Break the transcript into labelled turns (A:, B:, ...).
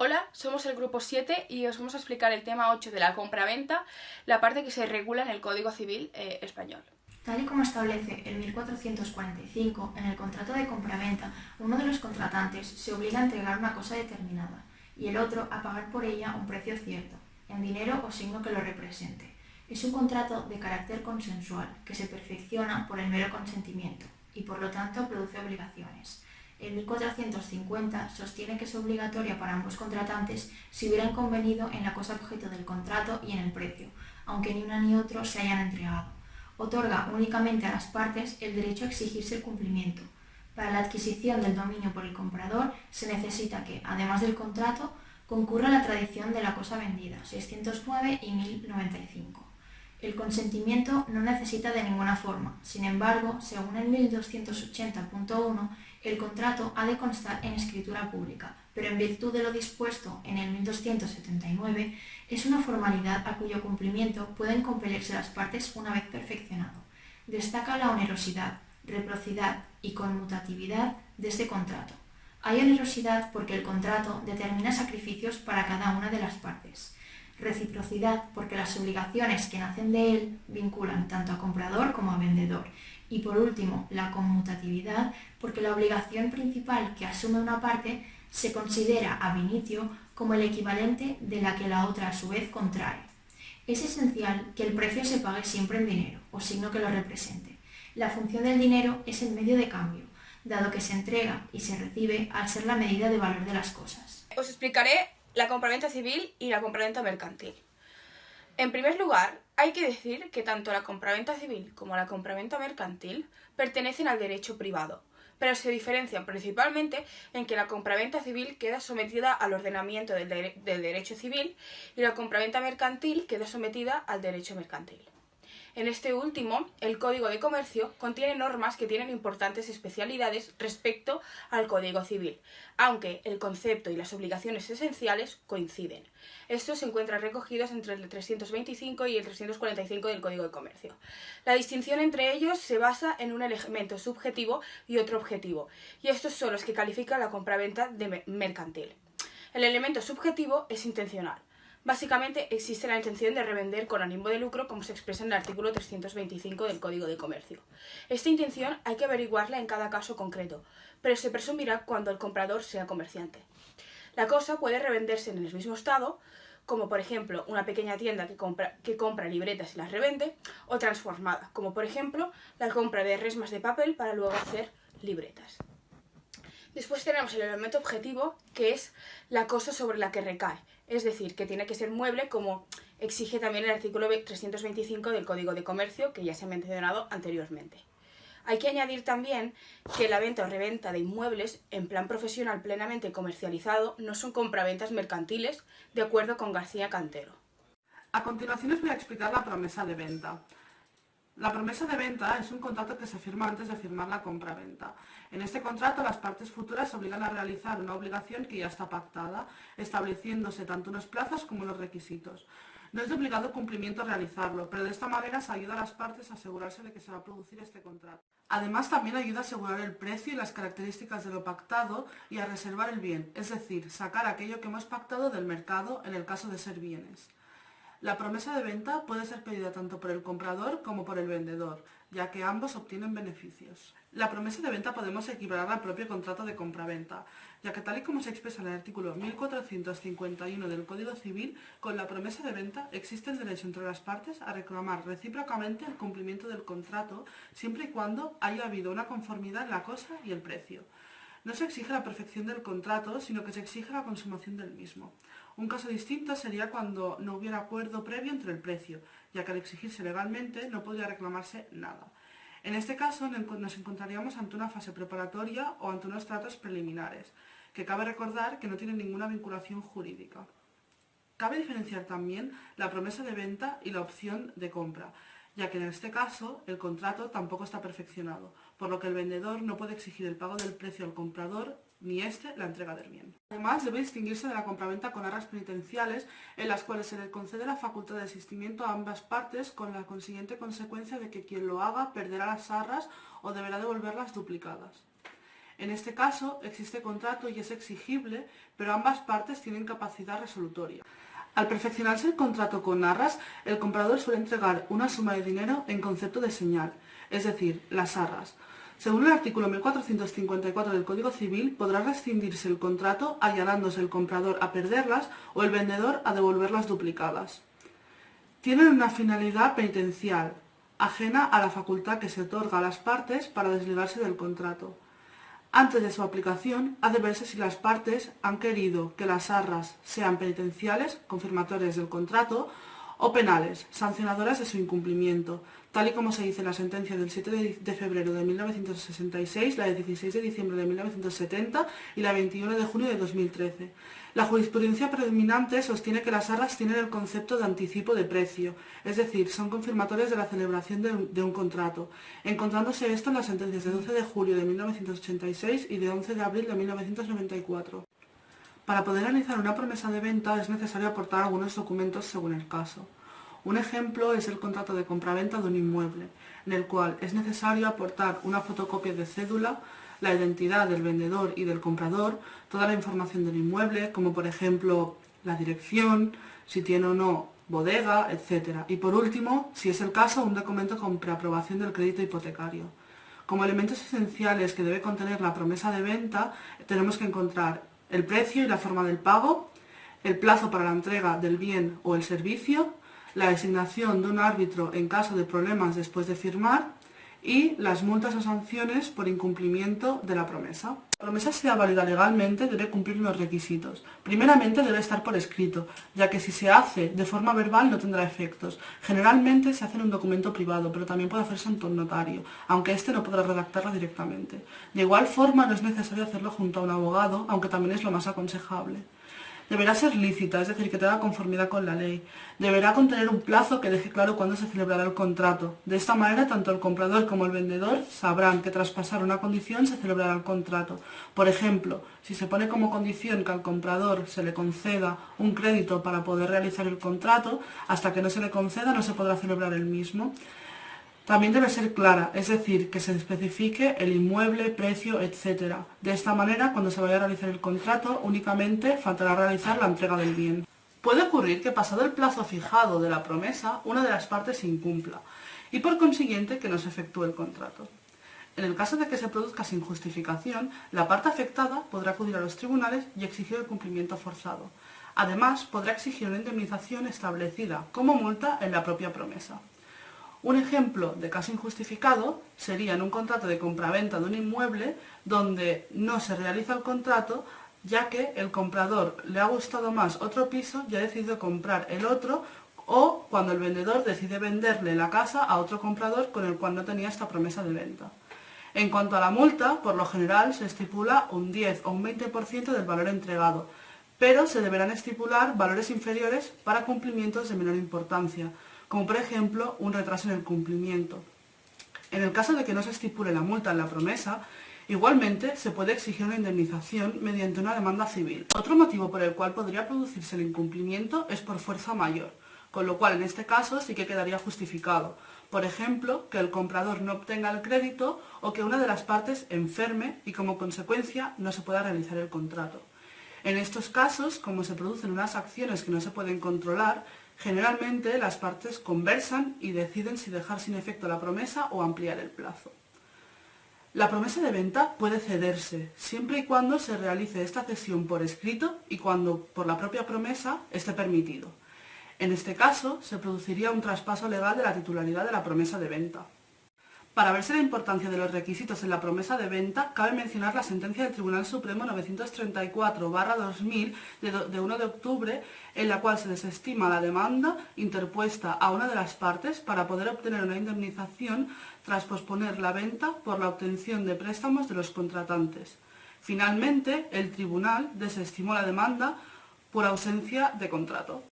A: Hola, somos el grupo 7 y os vamos a explicar el tema 8 de la compraventa, la parte que se regula en el Código Civil español.
B: Tal y como establece el 1445, en el contrato de compraventa, uno de los contratantes se obliga a entregar una cosa determinada y el otro a pagar por ella un precio cierto, en dinero o signo que lo represente. Es un contrato de carácter consensual que se perfecciona por el mero consentimiento y por lo tanto produce obligaciones. El 1450 sostiene que es obligatoria para ambos contratantes si hubieran convenido en la cosa objeto del contrato y en el precio, aunque ni uno ni otro se hayan entregado. Otorga únicamente a las partes el derecho a exigirse el cumplimiento. Para la adquisición del dominio por el comprador se necesita que, además del contrato, concurra la tradición de la cosa vendida, 609 y 1095. El consentimiento no necesita de ninguna forma. Sin embargo, según el 1280.1, el contrato ha de constar en escritura pública, pero en virtud de lo dispuesto en el 1279, es una formalidad a cuyo cumplimiento pueden compelerse las partes una vez perfeccionado. Destaca la onerosidad, reciprocidad y conmutatividad de este contrato. Hay onerosidad porque el contrato determina sacrificios para cada una de las partes. Reciprocidad porque las obligaciones que nacen de él vinculan tanto a comprador como a vendedor. Y por último, la conmutatividad porque la obligación principal que asume una parte se considera ab initio como el equivalente de la que la otra a su vez contrae. Es esencial que el precio se pague siempre en dinero o signo que lo represente. La función del dinero es el medio de cambio, dado que se entrega y se recibe al ser la medida de valor de las cosas.
A: Os explicaré la compraventa civil y la compraventa mercantil. En primer lugar, hay que decir que tanto la compraventa civil como la compraventa mercantil pertenecen al derecho privado, pero se diferencian principalmente en que la compraventa civil queda sometida al ordenamiento del derecho civil y la compraventa mercantil queda sometida al derecho mercantil. En este último, el Código de Comercio contiene normas que tienen importantes especialidades respecto al Código Civil, aunque el concepto y las obligaciones esenciales coinciden. Estos se encuentran recogidos entre el 325 y el 345 del Código de Comercio. La distinción entre ellos se basa en un elemento subjetivo y otro objetivo, y estos son los que califican la compraventa mercantil. El elemento subjetivo es intencional. Básicamente existe la intención de revender con ánimo de lucro, como se expresa en el artículo 325 del Código de Comercio. Esta intención hay que averiguarla en cada caso concreto, pero se presumirá cuando el comprador sea comerciante. La cosa puede revenderse en el mismo estado, como por ejemplo una pequeña tienda que compra libretas y las revende, o transformada, como por ejemplo la compra de resmas de papel para luego hacer libretas. Después tenemos el elemento objetivo, que es la cosa sobre la que recae, es decir, que tiene que ser mueble, como exige también el artículo 325 del Código de Comercio, que ya se ha mencionado anteriormente. Hay que añadir también que la venta o reventa de inmuebles en plan profesional plenamente comercializado no son compraventas mercantiles, de acuerdo con García Cantero.
C: A continuación os voy a explicar la promesa de venta. La promesa de venta es un contrato que se firma antes de firmar la compra-venta. En este contrato, las partes futuras se obligan a realizar una obligación que ya está pactada, estableciéndose tanto unos plazos como los requisitos. No es de obligado cumplimiento realizarlo, pero de esta manera se ayuda a las partes a asegurarse de que se va a producir este contrato. Además, también ayuda a asegurar el precio y las características de lo pactado y a reservar el bien, es decir, sacar aquello que hemos pactado del mercado en el caso de ser bienes. La promesa de venta puede ser pedida tanto por el comprador como por el vendedor, ya que ambos obtienen beneficios. La promesa de venta podemos equiparar al propio contrato de compraventa, ya que tal y como se expresa en el artículo 1451 del Código Civil, con la promesa de venta existe el derecho entre las partes a reclamar recíprocamente el cumplimiento del contrato, siempre y cuando haya habido una conformidad en la cosa y el precio. No se exige la perfección del contrato, sino que se exige la consumación del mismo. Un caso distinto sería cuando no hubiera acuerdo previo entre el precio, ya que al exigirse legalmente no podría reclamarse nada. En este caso nos encontraríamos ante una fase preparatoria o ante unos tratos preliminares, que cabe recordar que no tienen ninguna vinculación jurídica. Cabe diferenciar también la promesa de venta y la opción de compra, ya que en este caso el contrato tampoco está perfeccionado, por lo que el vendedor no puede exigir el pago del precio al comprador ni éste la entrega del bien. Además, debe distinguirse de la compraventa con arras penitenciales, en las cuales se le concede la facultad de asistimiento a ambas partes, con la consiguiente consecuencia de que quien lo haga perderá las arras o deberá devolverlas duplicadas. En este caso, existe contrato y es exigible, pero ambas partes tienen capacidad resolutoria. Al perfeccionarse el contrato con arras, el comprador suele entregar una suma de dinero en concepto de señal, es decir, las arras. Según el artículo 1454 del Código Civil, podrá rescindirse el contrato allanándose el comprador a perderlas o el vendedor a devolverlas duplicadas. Tienen una finalidad penitencial, ajena a la facultad que se otorga a las partes para desligarse del contrato. Antes de su aplicación, ha de verse si las partes han querido que las arras sean penitenciales, confirmatorias del contrato, o penales, sancionadoras de su incumplimiento, tal y como se dice en la sentencia del 7 de febrero de 1966, la de 16 de diciembre de 1970 y la 21 de junio de 2013. La jurisprudencia predominante sostiene que las arras tienen el concepto de anticipo de precio, es decir, son confirmatorias de la celebración de un contrato, encontrándose esto en las sentencias de 12 de julio de 1986 y de 11 de abril de 1994. Para poder realizar una promesa de venta es necesario aportar algunos documentos según el caso. Un ejemplo es el contrato de compraventa de un inmueble, en el cual es necesario aportar una fotocopia de cédula, la identidad del vendedor y del comprador, toda la información del inmueble, como por ejemplo la dirección, si tiene o no bodega, etc. Y por último, si es el caso, un documento con preaprobación del crédito hipotecario. Como elementos esenciales que debe contener la promesa de venta, tenemos que encontrar el precio y la forma del pago, el plazo para la entrega del bien o el servicio, la designación de un árbitro en caso de problemas después de firmar y las multas o sanciones por incumplimiento de la promesa. La promesa sea válida legalmente debe cumplir unos requisitos. Primeramente debe estar por escrito, ya que si se hace de forma verbal no tendrá efectos. Generalmente se hace en un documento privado, pero también puede hacerse ante un notario, aunque éste no podrá redactarla directamente. De igual forma no es necesario hacerlo junto a un abogado, aunque también es lo más aconsejable. Deberá ser lícita, es decir, que tenga conformidad con la ley. Deberá contener un plazo que deje claro cuándo se celebrará el contrato. De esta manera, tanto el comprador como el vendedor sabrán que tras pasar una condición se celebrará el contrato. Por ejemplo, si se pone como condición que al comprador se le conceda un crédito para poder realizar el contrato, hasta que no se le conceda no se podrá celebrar el mismo. También debe ser clara, es decir, que se especifique el inmueble, precio, etc. De esta manera, cuando se vaya a realizar el contrato, únicamente faltará realizar la entrega del bien. Puede ocurrir que pasado el plazo fijado de la promesa, una de las partes incumpla y por consiguiente que no se efectúe el contrato. En el caso de que se produzca sin justificación, la parte afectada podrá acudir a los tribunales y exigir el cumplimiento forzado. Además, podrá exigir una indemnización establecida como multa en la propia promesa. Un ejemplo de caso injustificado sería en un contrato de compraventa de un inmueble donde no se realiza el contrato ya que el comprador le ha gustado más otro piso y ha decidido comprar el otro, o cuando el vendedor decide venderle la casa a otro comprador con el cual no tenía esta promesa de venta. En cuanto a la multa, por lo general se estipula un 10 o un 20% del valor entregado, pero se deberán estipular valores inferiores para cumplimientos de menor importancia, como por ejemplo un retraso en el cumplimiento. En el caso de que no se estipule la multa en la promesa, igualmente se puede exigir una indemnización mediante una demanda civil. Otro motivo por el cual podría producirse el incumplimiento es por fuerza mayor, con lo cual en este caso sí que quedaría justificado. Por ejemplo, que el comprador no obtenga el crédito o que una de las partes enferme y como consecuencia no se pueda realizar el contrato. En estos casos, como se producen unas acciones que no se pueden controlar, generalmente las partes conversan y deciden si dejar sin efecto la promesa o ampliar el plazo. La promesa de venta puede cederse, siempre y cuando se realice esta cesión por escrito y cuando por la propia promesa esté permitido. En este caso, se produciría un traspaso legal de la titularidad de la promesa de venta. Para verse la importancia de los requisitos en la promesa de venta, cabe mencionar la sentencia del Tribunal Supremo 934/2000 de 1 de octubre, en la cual se desestima la demanda interpuesta a una de las partes para poder obtener una indemnización tras posponer la venta por la obtención de préstamos de los contratantes. Finalmente, el tribunal desestimó la demanda por ausencia de contrato.